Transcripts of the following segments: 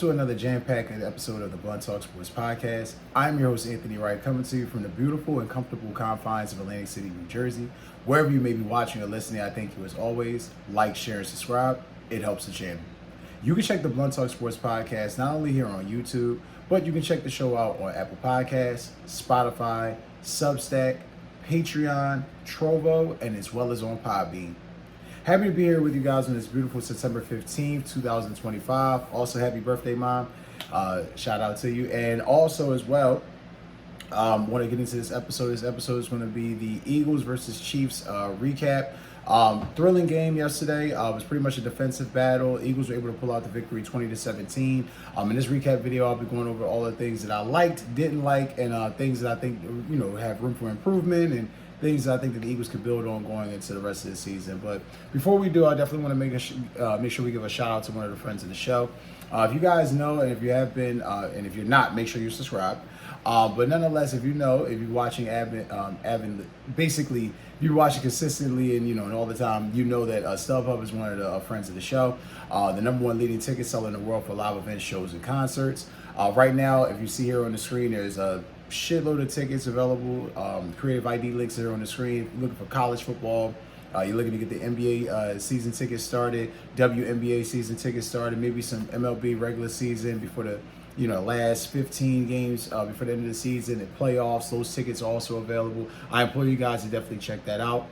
to another jam-packed episode of the Blunt Talk Sports Podcast. I'm your host, Anthony Wright, coming to you from the beautiful and comfortable confines of Atlantic City, New Jersey. Wherever you may be watching or listening, I thank you as always. Like, share, and subscribe. It helps the channel. You can check the Blunt Talk Sports Podcast not only here on YouTube, but you can check the show out on Apple Podcasts, Spotify, Substack, Patreon, Trovo, and as well as on Podbean. Happy to be here with you guys on this beautiful September 15th, 2025. Also, happy birthday, Mom. Shout out to you. And also as well, want to get into this episode. This episode is going to be the Eagles versus Chiefs recap. Thrilling game yesterday. It was pretty much a defensive battle. Eagles were able to pull out the victory 20-17. In this recap video, I'll be going over all the things that I liked, didn't like, and things that I think have room for improvement, and things that I think that the Eagles could build on going into the rest of the season. But before we do, I definitely want to make sure we give a shout out to one of the friends of the show. If you guys know, and if you have been, and if you're not, make sure you subscribe. But nonetheless, if you're watching basically, if you're watching consistently and and all the time, you know that StubHub is one of the friends of the show, the #1 leading ticket seller in the world for live events, shows, and concerts. Right now, if you see here on the screen, there's a shitload of tickets available. Creative ID links are on the screen. If you're looking for college football, you're looking to get the NBA season tickets started, WNBA season tickets started, maybe some MLB regular season before the last 15 games before the end of the season, and playoffs. Those tickets are also available. I implore you guys to definitely check that out.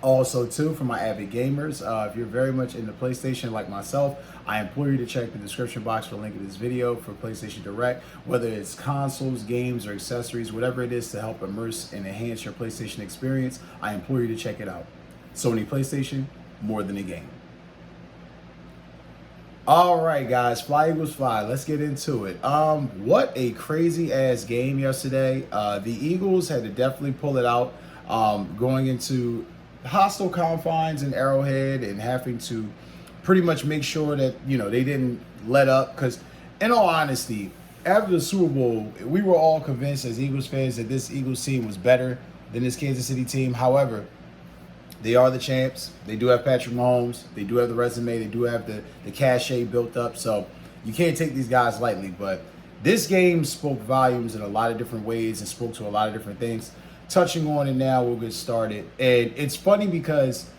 Also, too, for my avid gamers, if you're very much into PlayStation like myself, I implore you to check the description box for a link to this video for PlayStation Direct. Whether it's consoles, games, or accessories, whatever it is to help immerse and enhance your PlayStation experience, I implore you to check it out. Sony PlayStation, more than a game. All right, guys, Fly Eagles Fly. Let's get into it. What a crazy ass game yesterday. The Eagles had to definitely pull it out, going into hostile confines in Arrowhead and having to pretty much make sure that they didn't let up. Because, in all honesty, after the Super Bowl, we were all convinced as Eagles fans that this Eagles team was better than this Kansas City team. However, they are the champs. They do have Patrick Mahomes. They do have the resume. They do have the cachet built up. So you can't take these guys lightly. But this game spoke volumes in a lot of different ways and spoke to a lot of different things. Touching on it now, we'll get started. And it's funny because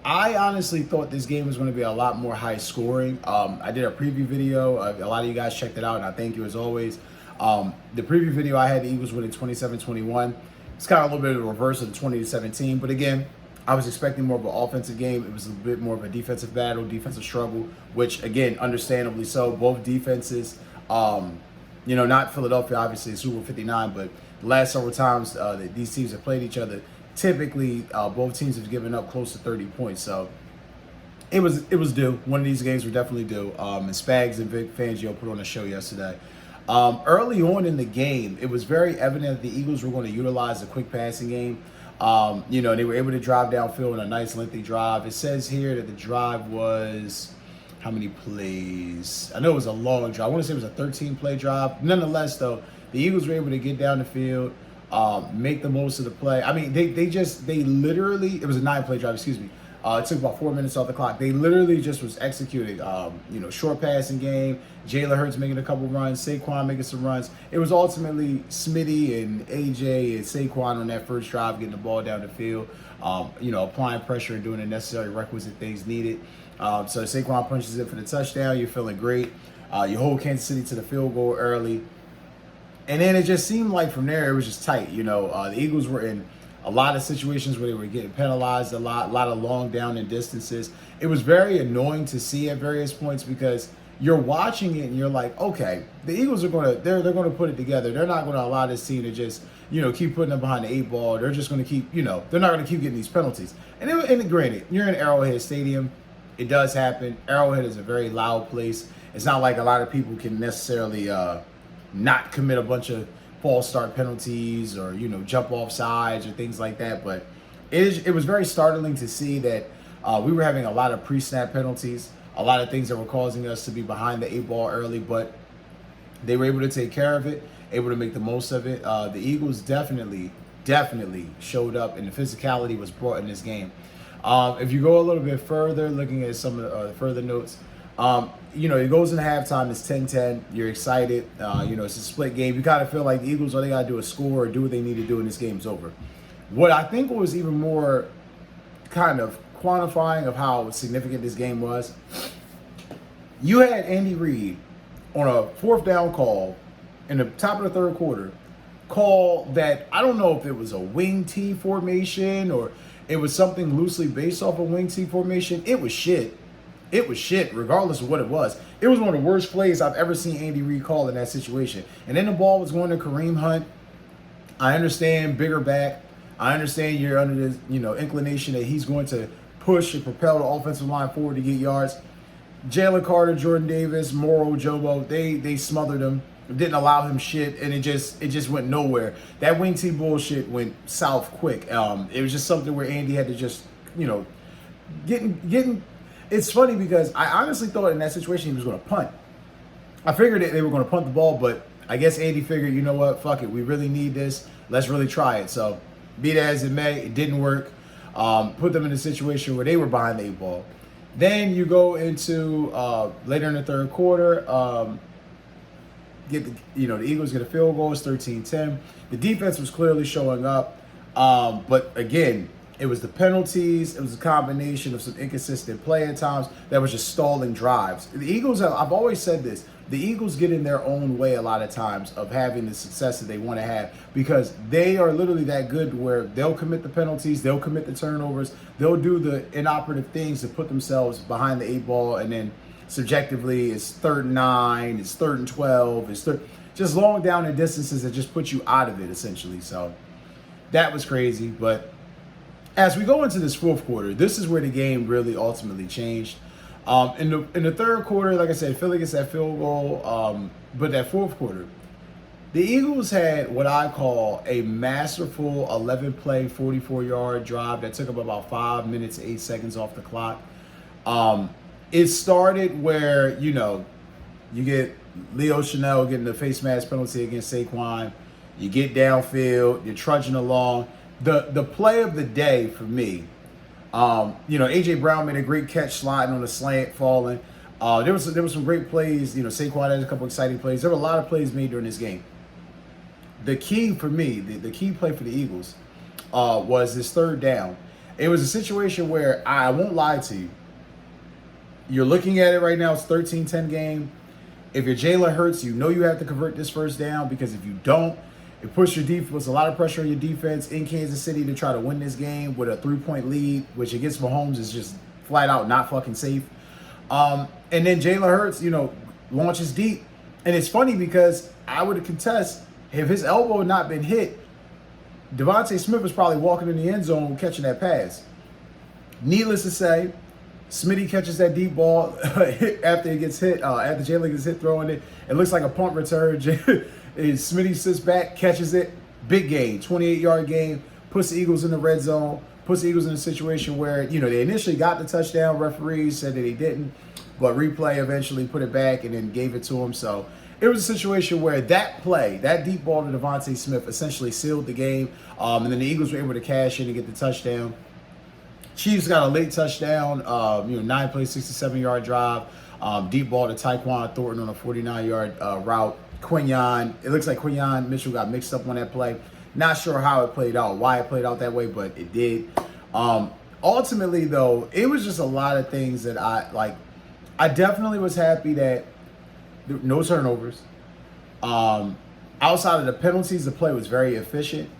I honestly thought this game was going to be a lot more high scoring. I did a preview video. A lot of you guys checked it out, and I thank you as always. The preview video, I had the Eagles winning 27-21. It's kind of a little bit of a reverse of the 20-17. But again, I was expecting more of an offensive game. It was a bit more of a defensive battle, defensive struggle, which, again, understandably so. Both defenses, not Philadelphia, obviously, Super Bowl 59, but the last several times that these teams have played each other, typically both teams have given up close to 30 points. So it was due. One of these games were definitely due. And Spags and Vic Fangio put on a show yesterday. Early on in the game, it was very evident that the Eagles were going to utilize the quick passing game. They were able to drive downfield in a nice lengthy drive. It says here that the drive was how many plays? I know it was a long drive. I want to say it was a 13-play drive. Nonetheless, though, the Eagles were able to get down the field, make the most of the play. I mean, they literally, it was a 9-play drive, excuse me. It took about 4 minutes off the clock. They literally just was executing, short passing game. Jalenhurts making a couple runs, Saquon making some runs. It was ultimately Smitty and AJ and Saquon on that first drive getting the ball down the field, applying pressure and doing the necessary requisite things needed. So Saquon punches it for the touchdown. You're feeling great. You hold Kansas City to the field goal early. And then it just seemed like from there it was just tight. The Eagles were in a lot of situations where they were getting penalized a lot of long down and distances. It was very annoying to see at various points because you're watching it and you're like, okay, the Eagles are they're going to put it together. They're not going to allow this team to just keep putting them behind the 8 ball. They're just going to keep they're not going to keep getting these penalties. And granted, you're in Arrowhead Stadium. It does happen. Arrowhead is a very loud place. It's not like a lot of people can necessarily not commit a bunch of false start penalties or jump off sides or things like that. But it was very startling to see that we were having a lot of pre-snap penalties, a lot of things that were causing us to be behind the 8 ball early, but they were able to take care of it, able to make the most of it. The Eagles definitely showed up, and the physicality was brought in this game. If you go a little bit further, looking at some of the further notes, It goes into halftime, it's 10-10. You're excited. It's a split game. You kind of feel like the Eagles, all they got to do is score or do what they need to do, and this game's over. What I think was even more kind of quantifying of how significant this game was, you had Andy Reid on a fourth down call in the top of the third quarter, call that I don't know if it was a wing T formation or it was something loosely based off a wing T formation. It was shit. It was shit, regardless of what it was. It was one of the worst plays I've ever seen Andy Reid call in that situation. And then the ball was going to Kareem Hunt. I understand bigger back. I understand you're under this, inclination that he's going to push and propel the offensive line forward to get yards. Jalen Carter, Jordan Davis, Morrow, Jobo, they smothered him. Didn't allow him shit, and it just went nowhere. That wing T bullshit went south quick. It was just something where Andy had to just, getting. It's funny because I honestly thought in that situation he was going to punt. I figured that they were going to punt the ball, but I guess Andy figured, you know what, fuck it, we really need this. Let's really try it. So, be that as it may, it didn't work. Put them in a situation where they were behind the 8-ball. Then you go into later in the third quarter. The Eagles get a field goal. It's 13-10. The defense was clearly showing up, but again, it was the penalties. It was a combination of some inconsistent play at times that was just stalling drives. The Eagles, I've always said this, the Eagles get in their own way a lot of times of having the success that they want to have because they are literally that good where they'll commit the penalties, they'll commit the turnovers, they'll do the inoperative things to put themselves behind the 8-ball, and then subjectively it's 3rd and 9, it's 3rd and 12, it's just long down the distances that just put you out of it essentially. So that was crazy, but as we go into this fourth quarter, this is where the game really ultimately changed. In the third quarter, like I said, Philly gets that field goal. But that fourth quarter, the Eagles had what I call a masterful 11-play, 44-yard drive that took up about 5 minutes, 8 seconds off the clock. It started where, you get Leo Chanel getting the face mask penalty against Saquon. You get downfield, you're trudging along. The play of the day for me, A.J. Brown made a great catch sliding on the slant, falling. There was some great plays. Saquon had a couple exciting plays. There were a lot of plays made during this game. The key for me, the key play for the Eagles was this third down. It was a situation where, I won't lie to you, you're looking at it right now, it's 13-10 game. If you're Jalen Hurts, you have to convert this first down because if you don't, it puts your defense, a lot of pressure on your defense in Kansas City to try to win this game with a 3-point lead, which against Mahomes is just flat out not fucking safe. And then Jalen Hurts, launches deep. And it's funny because I would contest if his elbow had not been hit, Devontae Smith was probably walking in the end zone catching that pass. Needless to say, Smitty catches that deep ball after it gets hit, after Jalen gets hit throwing it. It looks like a punt return. Smitty sits back, catches it, big game, 28-yard game, puts the Eagles in the red zone, puts the Eagles in a situation where, they initially got the touchdown, referees said that they didn't, but replay eventually put it back and then gave it to him. So it was a situation where that play, that deep ball to Devontae Smith essentially sealed the game, and then the Eagles were able to cash in and get the touchdown. Chiefs got a late touchdown, 9-play, 67-yard drive, deep ball to Tyquan Thornton on a 49-yard route. It looks like Quinyon Mitchell got mixed up on that play. Not sure how it played out, why it played out that way, but it did. Ultimately, though, it was just a lot of things that I definitely was happy that no turnovers. Outside of the penalties, the play was very efficient.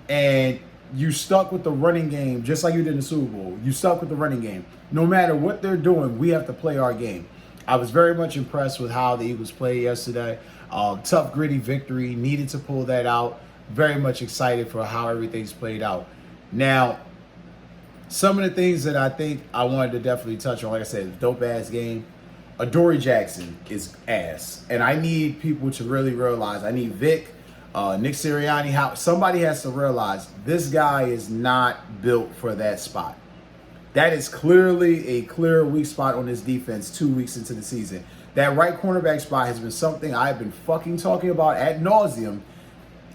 And you stuck with the running game, just like you did in the Super Bowl. You stuck with the running game. No matter what they're doing, we have to play our game. I was very much impressed with how the Eagles played yesterday. Tough, gritty victory. Needed to pull that out. Very much excited for how everything's played out. Now, some of the things that I think I wanted to definitely touch on, like I said, dope-ass game. Adoree Jackson is ass. And I need people to really realize, I need Vic, Nick Sirianni, somebody has to realize this guy is not built for that spot. That is clearly a clear weak spot on this defense 2 weeks into the season. That right cornerback spot has been something I've been fucking talking about ad nauseum.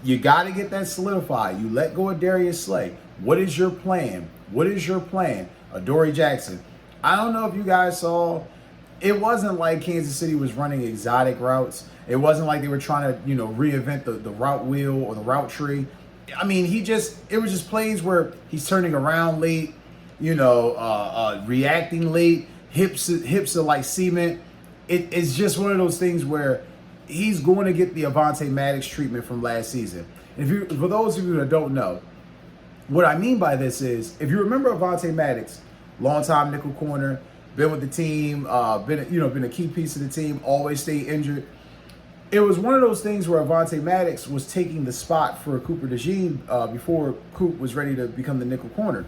You got to get that solidified. You let go of Darius Slay. What is your plan? What is your plan? Adoree Jackson. I don't know if you guys saw it wasn't like Kansas City was running exotic routes. It wasn't like they were trying to, reinvent the route wheel or the route tree. I mean, it was just plays where he's turning around late, reacting late, hips are like cement. It's just one of those things where he's going to get the Avonte Maddox treatment from last season. And for those of you that don't know, what I mean by this is, if you remember Avonte Maddox, longtime nickel corner, been with the team, been a key piece of the team, always stayed injured. It was one of those things where Avonte Maddox was taking the spot for Cooper DeJean before Coop was ready to become the nickel corner.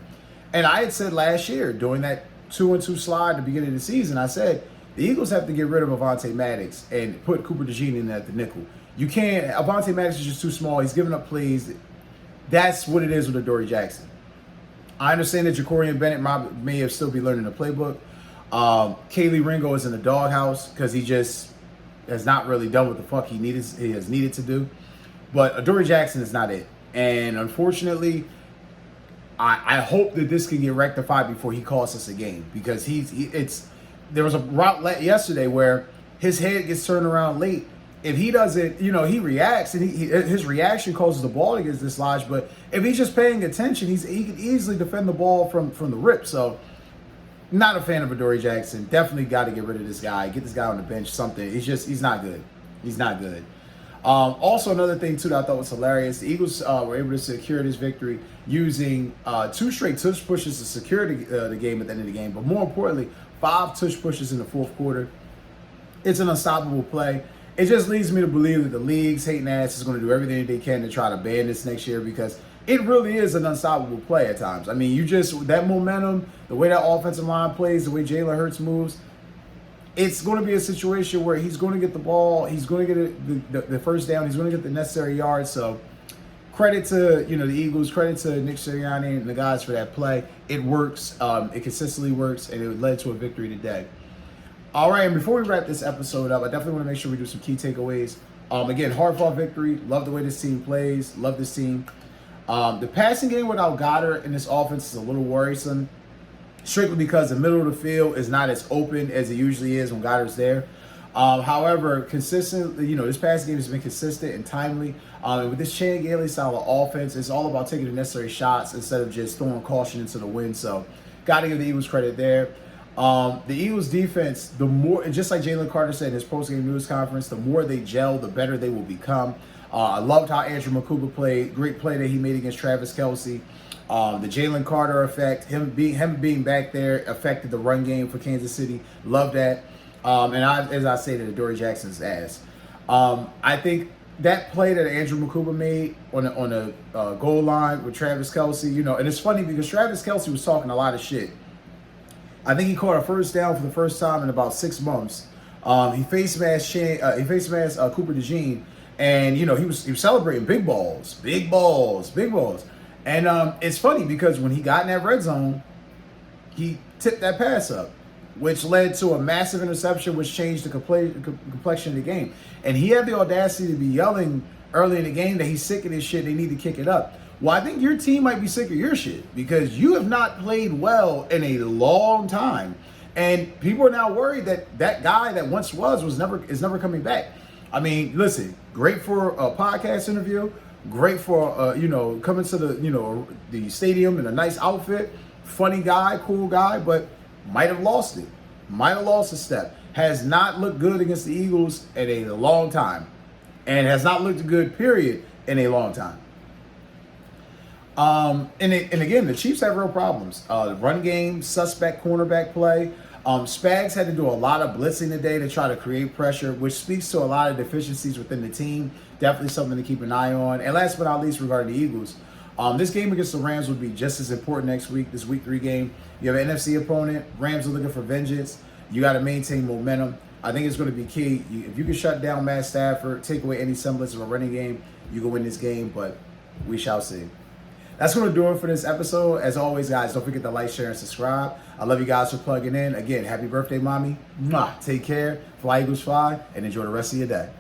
And I had said last year, during that 2-2 slide at the beginning of the season, I said, the Eagles have to get rid of Avonte Maddox and put Cooper DeJean in at the nickel. You can't, Avonte Maddox is just too small. He's giving up plays. That's what it is with Adoree Jackson. I understand that Jacorian Bennett may have still be learning the playbook. Kaylee Ringo is in the doghouse because he just has not really done what the fuck he has needed to do. But Adoree Jackson is not it. And unfortunately, I hope that this can get rectified before he costs us a game, because there was a route yesterday where his head gets turned around late. If he doesn't, he reacts, and his reaction causes the ball to get dislodged. But if he's just paying attention, he could easily defend the ball from the rip. So, not a fan of Adoree Jackson. Definitely got to get rid of this guy. Get this guy on the bench. Something. He's not good. He's not good. Also, another thing too that I thought was hilarious: the Eagles were able to secure this victory using 2 straight tush pushes to secure the game at the end of the game. But more importantly, 5 tush pushes in the fourth quarter. It's an unstoppable play. It just leads me to believe that the league's hating ass is going to do everything they can to try to ban this next year, because it really is an unstoppable play at times. I mean, that momentum, the way that offensive line plays, the way Jalen Hurts moves, it's going to be a situation where he's going to get the ball, he's going to get the first down, he's going to get the necessary yards. So credit to the Eagles, credit to Nick Sirianni and the guys for that play. It works. It consistently works, and it led to a victory today. All right, and before we wrap this episode up, I definitely want to make sure we do some key takeaways. Again, hard-fought victory. Love the way this team plays. Love this team. The passing game without Goddard in this offense is a little worrisome, strictly because the middle of the field is not as open as it usually is when Goddard's there. However, consistently, this passing game has been consistent and timely. With this Chan Gailey style of offense, it's all about taking the necessary shots instead of just throwing caution into the wind. So, got to give the Eagles credit there. The Eagles defense, the more, just like Jalen Carter said in his post-game news conference, the more they gel, the better they will become. I loved how Andrew Makuba played. Great play that he made against Travis Kelce. The Jalen Carter effect, him being back there affected the run game for Kansas City. Love that. As I say, that Adoree Jackson's ass. I think that play that Andrew Makuba made on the goal line with Travis Kelce, and it's funny because Travis Kelce was talking a lot of shit. I think he caught a first down for the first time in about 6 months. He face masked Cooper DeJean, and he was celebrating big balls. And it's funny because when he got in that red zone, he tipped that pass up, which led to a massive interception, which changed the complexion of the game. And he had the audacity to be yelling early in the game that he's sick of this shit, they need to kick it up. Well, I think your team might be sick of your shit, because you have not played well in a long time. And people are now worried that that guy that once is never coming back. I mean, listen, great for a podcast interview, great for coming to the stadium in a nice outfit, funny guy, cool guy, but might have lost it. Might have lost a step. Has not looked good against the Eagles in a long time. And has not looked good, period, in a long time. And again, the Chiefs have real problems. The run game, suspect cornerback play. Spags had to do a lot of blitzing today to try to create pressure, which speaks to a lot of deficiencies within the team. Definitely something to keep an eye on. And last but not least, regarding the Eagles, this game against the Rams would be just as important next week, this Week 3 game. You have an NFC opponent. Rams are looking for vengeance. You got to maintain momentum. I think it's going to be key. If you can shut down Matt Stafford, take away any semblance of a running game, you can win this game, but we shall see. That's going to do it for this episode. As always, guys, don't forget to like, share, and subscribe. I love you guys for plugging in. Again, happy birthday, mommy. Mwah. Take care. Fly, Eagles, fly, and enjoy the rest of your day.